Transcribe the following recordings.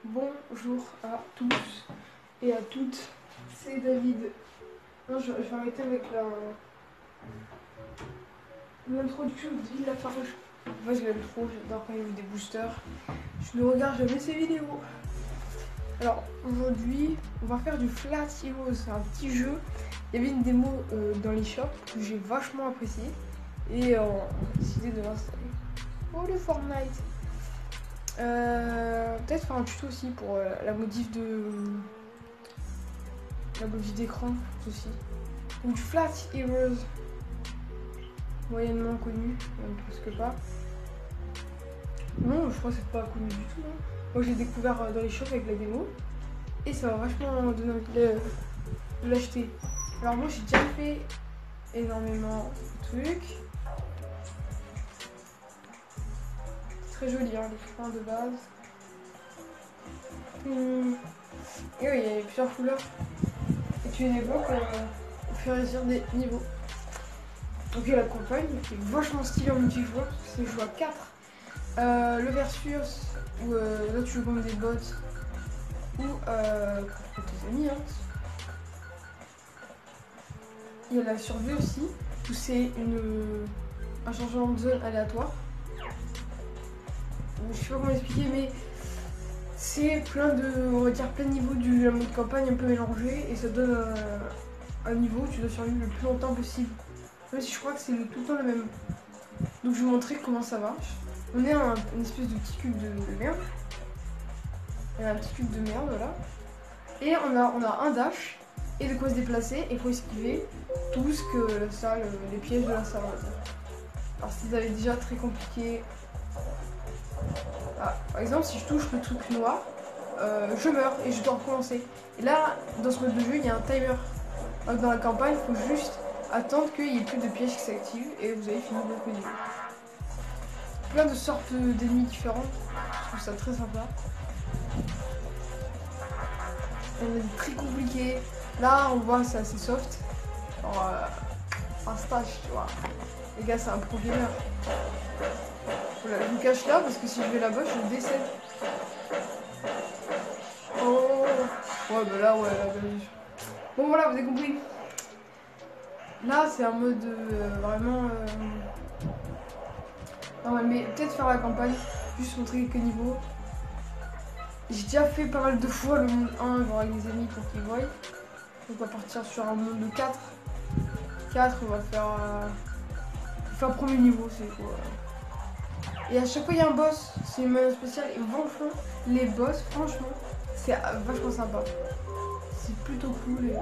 Bonjour à tous et à toutes, c'est David. Non, je vais arrêter avec l'introduction de David Lafarouche. Moi je l'aime trop, j'adore quand il met des boosters. Je le regarde jamais ses vidéos. Alors aujourd'hui, on va faire du Flat Heroes, c'est un petit jeu. Il y avait une démo dans l'eShop que j'ai vachement apprécié et on a décidé de l'installer. Oh le Fortnite! Peut-être faire un tuto aussi pour la modif d'écran aussi. Donc du Flat Heroes, moyennement connu, même presque pas. Non, je crois que c'est pas connu du tout. Hein. Moi j'ai découvert dans les shops avec la démo et ça m'a vachement donné envie de l'acheter. Alors moi j'ai déjà fait énormément de trucs. Très joli hein, l'écran de base. Et oui, il y a plusieurs couleurs. Et tu les débloques au fur et à mesure des niveaux. Donc il y a la campagne qui est vachement stylée en multijoueur, c'est joué à 4. Le versus, où là tu joues contre des bots ou contre tes amis. Hein. Il y a la survie aussi, où c'est un changement de zone aléatoire. Je sais pas comment expliquer, mais c'est plein de niveaux du mode campagne un peu mélangé et ça donne un niveau où tu dois survivre le plus longtemps possible. Même si je crois que c'est tout le temps le même. Donc je vais vous montrer comment ça marche. On est une espèce de petit cube de merde. Il y a un petit cube de merde là. Et on a un dash et de quoi se déplacer et il faut esquiver tout ce que la salle, les pièges de la salle. Alors si vous avez déjà très compliqué. Ah, par exemple si je touche le truc noir, je meurs et je dois recommencer. Et là dans ce mode de jeu il y a un timer. Alors, dans la campagne il faut juste attendre qu'il n'y ait plus de pièges qui s'activent et vous avez fini votre niveau. Plein de sortes d'ennemis différents, je trouve ça très sympa. On a des très compliqués. Là on voit c'est assez soft. Genre un stage tu vois. Les gars c'est un pro gamer. Voilà, je me cache là parce que si je vais là-bas je décède. Oh ouais bah là ouais là, bon voilà vous avez compris. Là c'est un mode vraiment non mais peut-être faire la campagne, juste montrer quelques niveaux. J'ai déjà fait pas mal de fois le monde 1 genre avec des amis pour qu'ils voient. Donc on va partir sur un monde de 4. 4 on va faire le premier niveau c'est quoi. Et à chaque fois il y a un boss, c'est une manière spéciale et franchement les boss franchement c'est vachement sympa. C'est plutôt cool et...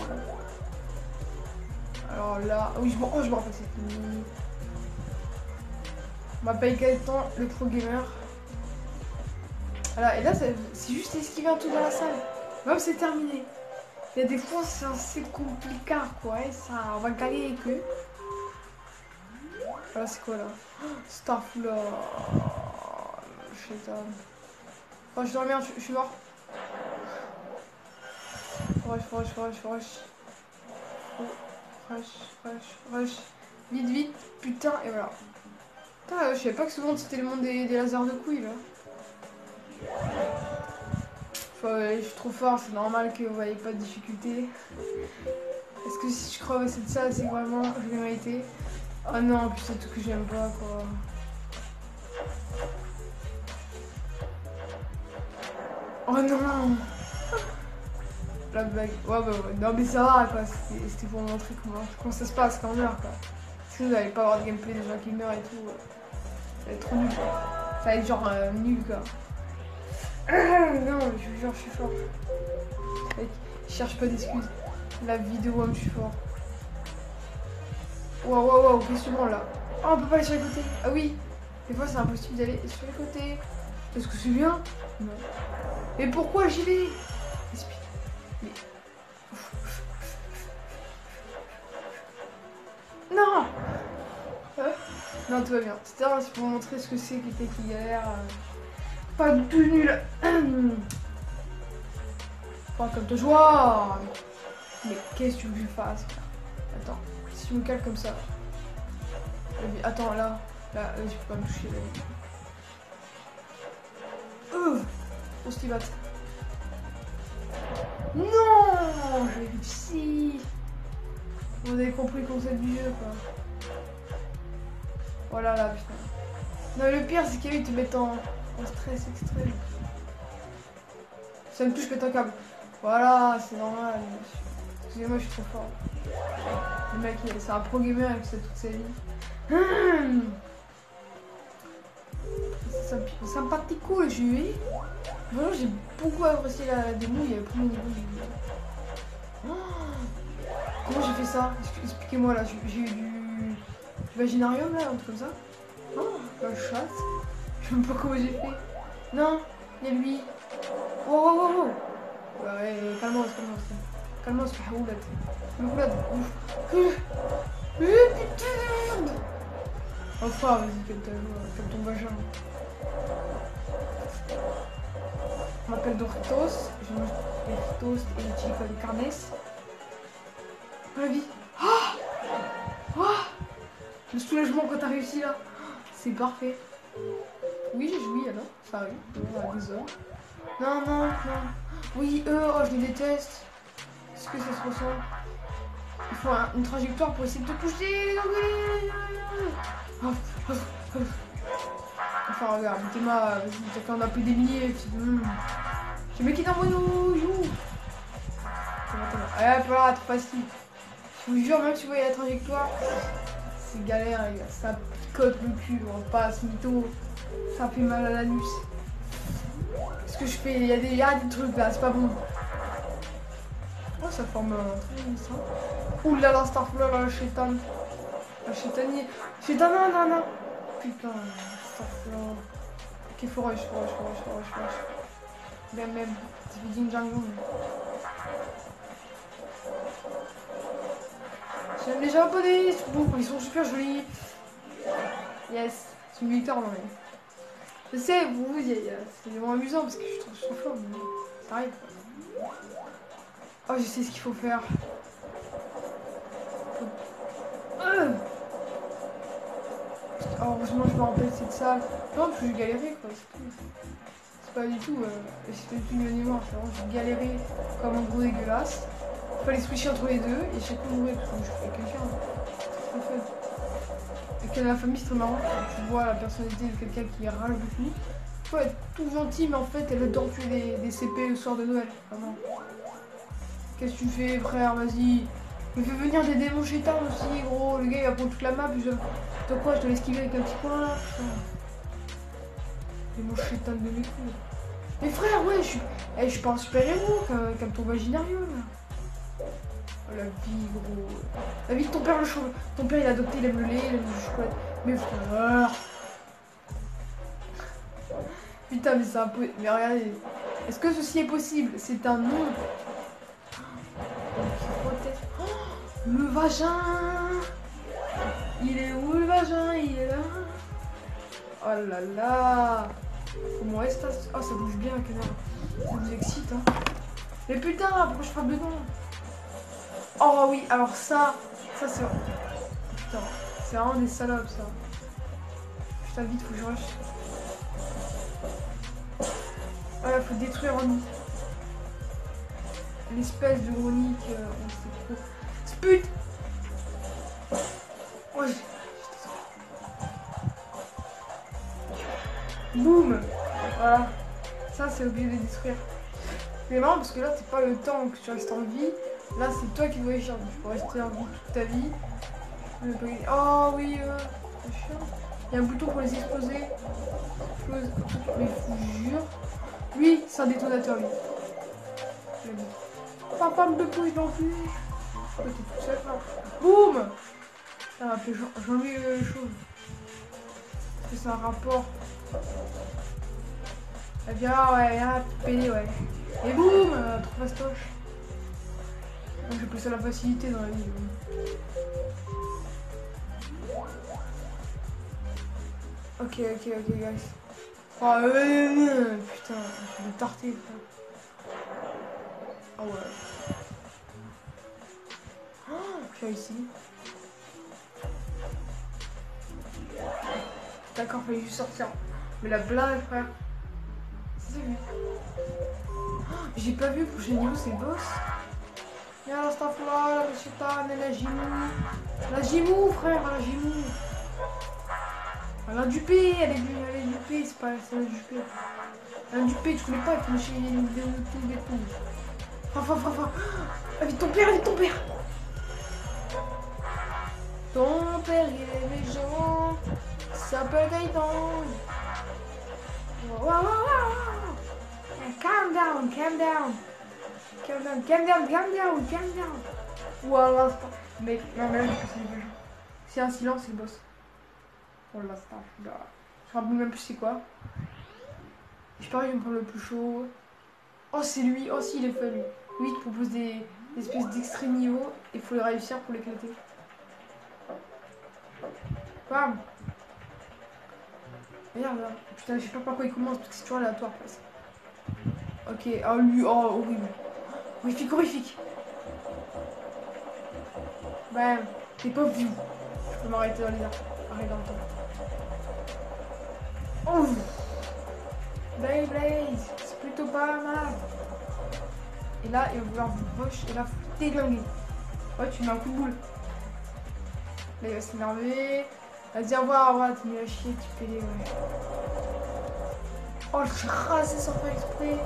Alors là, oui je me rappelle cette nuit. On m'appelle Gaëtan, le pro gamer. Voilà, et là c'est juste esquiver un tout dans la salle. Même c'est terminé. Il y a des fois c'est assez compliqué quoi, et ça on va galérer avec eux. Voilà c'est quoi là? Starful là. Oh je dois merde, je suis mort. Rush. Rush. Vite, putain, et voilà. Putain, je savais pas que souvent c'était le monde des lasers de couilles là. Je suis trop fort, c'est normal que vous voyez pas de difficulté. Est-ce que si je creve à cette salle, c'est que vraiment je l'ai mérité? Oh non, en plus c'est tout que j'aime pas quoi. Oh non! La blague. Ouais. Non mais ça va quoi, c'était pour montrer comment ça se passe quand on meurt quoi. Parce que vous allez pas avoir de gameplay des gens qui meurent et tout. Ça va être trop nul quoi. Ça va être genre nul quoi. Non, je vous jure, je suis fort. Mec, je cherche pas d'excuses. La vidéo, je suis fort. Wow, qu'est-ce que là? Oh, on peut pas aller sur les côtés. Ah oui, des fois c'est impossible d'aller sur les côtés. Est-ce que c'est bien? Non. Mais pourquoi j'y vais? Mais... Non. Non, tout va bien. C'était pour vous montrer ce que c'est qui galère. Pas du tout nul. Pas comme de joie. Mais qu'est-ce que tu veux que je fasse? Attends, si je me cale comme ça. Attends, là, je peux pas me toucher. On se bat. Non, j'ai réussi. Vous avez compris le concept du jeu, quoi. Voilà, là, putain. Non, le pire, c'est qu'ils te mettent en stress extrême. Ça me touche, pète un câble. Voilà, c'est normal. Excusez-moi, je suis trop fort. Le mec, c'est un pro gamer avec ça toute sa vie. C'est sympathico le jeu. Vraiment, j'ai beaucoup apprécié la démo. Il y a le premier niveau du jeu. Comment j'ai fait ça? Expliquez-moi là. J'ai eu du vaginarium là, un truc comme ça. Oh, la chatte. Je sais même pas comment j'ai fait. Non, il y a lui. Oh, oh, oh, oh. Ouais, calme-moi, calme-moi, c'est pas roulette. Le roulette. Putain. Enfin, vas-y, comme ton vagin. Je m'appelle Doritos, je mange des Doritos et des chili con carnes. La vie. Oh, le soulagement quand t'as réussi là. C'est parfait. Oui, j'ai joui alors. Ça arrive. On a des heures. Non, non, non. Oui, oh, je les déteste. Est-ce que ça se ressent? Il faut une trajectoire pour essayer de te toucher. Enfin, regarde, Théma, vas-y, t'as fait un appel des milliers. J'ai mec qui t'envoie nous. Allez, hop là, trop facile. Je vous jure, même si vous voyez la trajectoire, c'est galère, les gars. Ça picote le cul, on va pas se mytho. Ça fait mal à l'anus. Ce que je fais, il y a des trucs là, c'est pas bon. Oh, ça forme un truc, ça. Ouh là là, Starflower, la chétane. La chétanie. Chétane, non. Putain, Starflower. Ok, faut rush. Même. C'est Vidin Jungle. J'aime les japonais, ils sont super jolis. Yes, c'est une victoire, non mais. Je sais, vous, c'est vraiment amusant parce que je trouve ça fort, mais ça arrive. Oh, je sais ce qu'il faut faire. Oh, heureusement, je me rappelle cette salle. Non, parce que j'ai galéré, quoi, c'est tout. C'est pas du tout, c'était tout une mémoire, c'est vraiment, j'ai galéré comme un gros dégueulasse. Il fallait switcher entre les deux et chaque fois mourir parce que je fais quelqu'un. C'est très fun. Et que la famille, c'est très marrant. Tu vois la personnalité de quelqu'un qui rage beaucoup. Il faut être tout gentil, mais en fait, elle adore tuer des CP le soir de Noël. Vraiment. Qu'est-ce que tu fais, frère? Vas-y. Il me fait venir des démons chétans aussi, gros. Le gars, il va prendre toute la map. De quoi? Je dois l'esquiver avec un petit coin là. Démons chétans de mes couilles. Mais frère, ouais, je suis pas un super héros comme ton vaginarium là. Oh, la vie, gros. La vie de ton père, le chauve. Ton père, il a adopté, il aime le lait, il aime le chocolat. Mais frère. Putain, mais c'est un peu. Mais regardez. Est-ce que ceci est possible? C'est un nom. Oh, le vagin. Il est où le vagin? Il est là. Oh là là. Comment est-ce que ça... Oh, ça bouge bien, canard. Ça vous excite, hein. Mais putain, pourquoi je frappe dedans? Oh oui, alors ça c'est... Putain, c'est vraiment des salopes, ça. Putain, vite, faut que je rush. Voilà, faut détruire Ronnie. L'espèce de Ronnie que... on sait trop. Sput. Ouais. Boum. Voilà. Ça, c'est obligé de détruire. C'est marrant parce que là, c'est pas le temps que tu restes en vie. Là, c'est toi qui dois agir. Tu peux rester en vie toute ta vie. Oh oui, c'est chiant. Il y a un bouton pour les exploser. Mais je vous jure. Lui, c'est un détonateur, lui. Papa me couche non plus. T'es tout seul là. Boum. Ça m'a fait Jean-Louis chose. C'est un rapport. Elle vient, ouais, pédé, ouais. Et boum, trop fastoche. J'ai pris ça la facilité dans la vie. Ok, guys. Oh, putain, je vais tarter, frère. Ah ouais. Oh, je suis ici. D'accord, fallait juste sortir. Mais la blague, frère. C'est lui. J'ai pas vu le prochain niveau, c'est le boss. Y'a la Stafla, la Chétane, la Jimou. La Jimou, frère, la Jimou. Elle a du P, elle est du P, c'est pas la du P. Elle a du P, tu connais pas, il faut lâcher une vidéo YouTube et tout. Enfin. Vite ton père, vite ton père. Ton père, il est méchant. Ça s'appelle Gaëtan. Wow. Calm down. Voilà, mec, non mais là j'ai passé les jeux. C'est un silence, c'est le boss. Oh la stuff, là. Je me rappelle même plus c'est quoi. Je parie, je vais me prendre le plus chaud. Oh, c'est lui. Oh, si, il est fun, lui. Lui, il te propose des espèces d'extraits de niveau. Et il faut les réussir pour l'éclater. Bam. Regarde là. Putain, je sais pas par quoi il commence parce que c'est toujours aléatoire. Presque. Ok, oh lui, oh horrible. Horrifique. Bam. T'es pas vieux. Je peux m'arrêter dans les airs. Arrête dans le temps. Oh. Blaze, c'est plutôt pas mal. Et là, il va vouloir vous rush et là, faut déglinguer. Ouais, tu mets un coup de boule. Là, il va s'énerver. Vas-y, au revoir, t'es mis à chier, tu fais les. Ouais. Oh, je suis rasé sans faire exprès.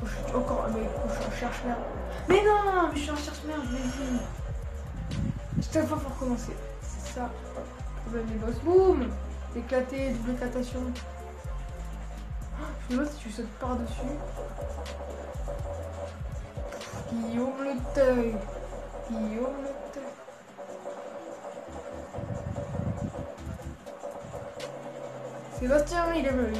Oh, je suis encore. Mais je cherche merde. Mais non, mais je suis en cherche merde, vas-y. Chaque fois, faut recommencer. C'est ça. Problème des boss. Boum. Éclaté, double éclatation. Je me demande si tu sautes par-dessus. Guillaume le Teuil. Sébastien, il est venu.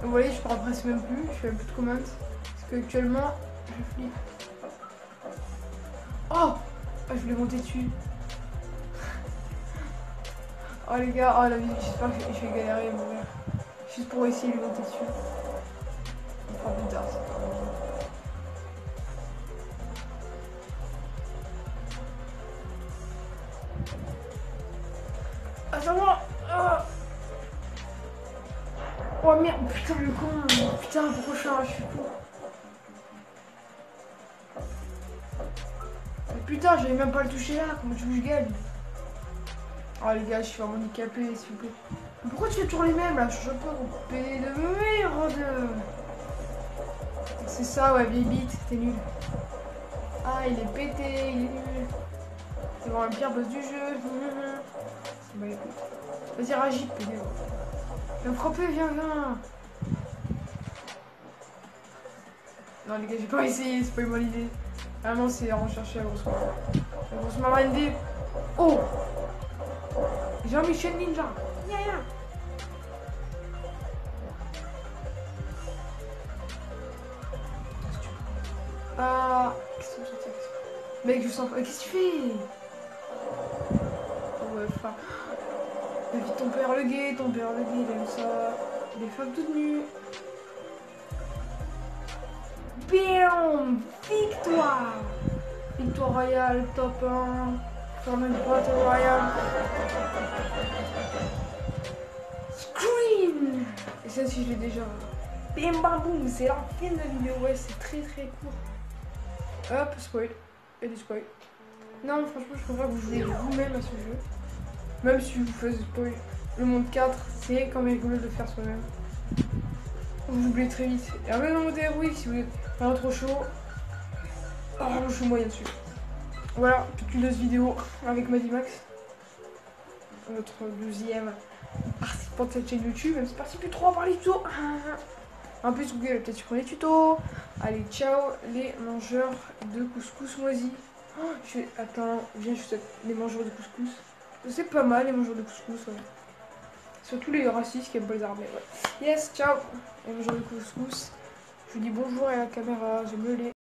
Vous voyez, je parle presque même plus. Je fais même plus de commandes. Parce que actuellement, je flippe. Oh, je voulais monter dessus. Oh les gars, oh la vie, j'espère que je vais galérer à mourir. Juste pour essayer de monter dessus. On fera plus tard, c'est pas grave. Ah, ça va. Oh merde, putain le con. Putain, prochain, je suis fou. Putain, j'avais même pas le toucher là, comment tu veux que je gagne? Oh les gars, je suis vraiment handicapé, s'il vous plaît. Pourquoi tu fais toujours les mêmes là? Je suis un peu coupé de merde. C'est ça, ouais, vieille bite, t'es nul. Ah, il est pété, il est nul. C'est vraiment le pire boss du jeu. Bah écoute. Vas-y, réagis, pédé. Viens me frapper, viens. Non les gars, j'ai pas essayé, c'est pas une bonne idée. Vraiment, c'est à rechercher la grosse maman. La grosse maman ND. Oh! Jean-Michel Ninja. Yeah. Ah, qu'est-ce que c'est? Mec, je sens pas. Qu'est-ce que tu fais? Oh, ouais, enfin. Vite ton père le gay, il aime ça. Des femmes toutes nues. Bam! Victoire! Victoire royale, top 1. Tournament Battle Royale. Scream! Et ça aussi je l'ai déjà. Bim bam boum, c'est la fin de la vidéo. Ouais, c'est très court. Hop, spoil. Et du spoil. Non, franchement, je préfère que vous jouiez vous-même à ce jeu. Même si vous faites spoil. Le monde 4, c'est quand même rigolo de le faire soi-même. Vous oubliez très vite. Et avec le mode héroïque, si vous êtes vraiment trop chaud, je suis moyen dessus. Voilà, toute une deuxième vidéo avec Madimax. Notre 12e participant de cette chaîne YouTube. Même c'est parti plus 3 par les tutos. En plus, Google va peut-être supprimer les tutos. Allez, ciao les mangeurs de couscous moisi. Attends, viens, je souhaite les mangeurs de couscous. C'est pas mal les mangeurs de couscous, ouais. Surtout les racistes qui aiment pas les armées, ouais. Yes, ciao les mangeurs de couscous. Je vous dis bonjour à la caméra, j'aime le lait.